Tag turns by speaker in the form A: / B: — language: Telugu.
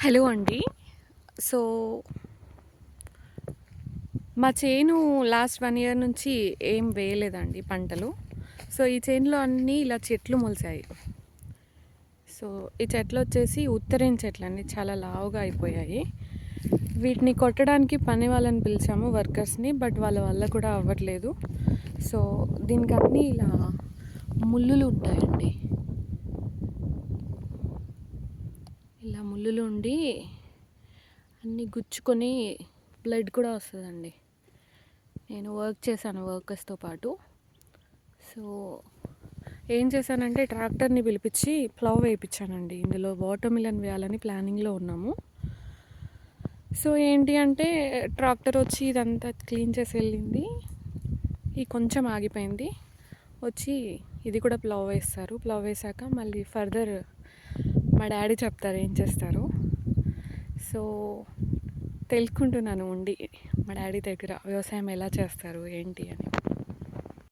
A: హలో అండి. సో, మా చేను లాస్ట్ 1 ఇయర్ నుంచి ఏం వేయలేదండి పంటలు. సో, ఈ చేనులో అన్నీ ఇలా చెట్లు మొలిసాయి. సో, ఈ చెట్లొచ్చేసి ఉత్తరేణి చెట్లండి. చాలా లావుగా అయిపోయాయి. వీటిని కొట్టడానికి పని వాళ్ళని పిలిచాము వర్కర్స్‌ని. బట్ వాళ్ళ వల్ల కూడా అవ్వట్లేదు. సో, దీనికన్నీ ఇలా ముల్లులు ఉంటాయండి. ఇలా ముల్లులు ఉండి అన్నీ గుచ్చుకొని బ్లడ్ కూడా వస్తదండి. నేను వర్క్ చేశాను వర్కర్స్‌తో పాటు. సో, ఏం చేశానంటే ట్రాక్టర్‌ని పిలిపించి ప్లౌ వేయించానండి. ఇందులో వాటర్ మిలన్ వేయాలని ప్లానింగ్‌లో ఉన్నాము. సో, ఏంటి అంటే ట్రాక్టర్ వచ్చి ఇదంతా క్లీన్ చేసి వెళ్ళింది. ఈ కొంచెం ఆగిపోయింది. వచ్చి ఇది కూడా ప్లౌ వేస్తారు. ప్లౌ వేశాక మళ్ళీ ఫర్దర్ మా డాడీ చెప్తారు ఏం చేస్తారో. సో, తెలుసుకుంటున్నాను ఉండి మా డాడీ దగ్గర వ్యవసాయం ఎలా చేస్తారు ఏంటి అని.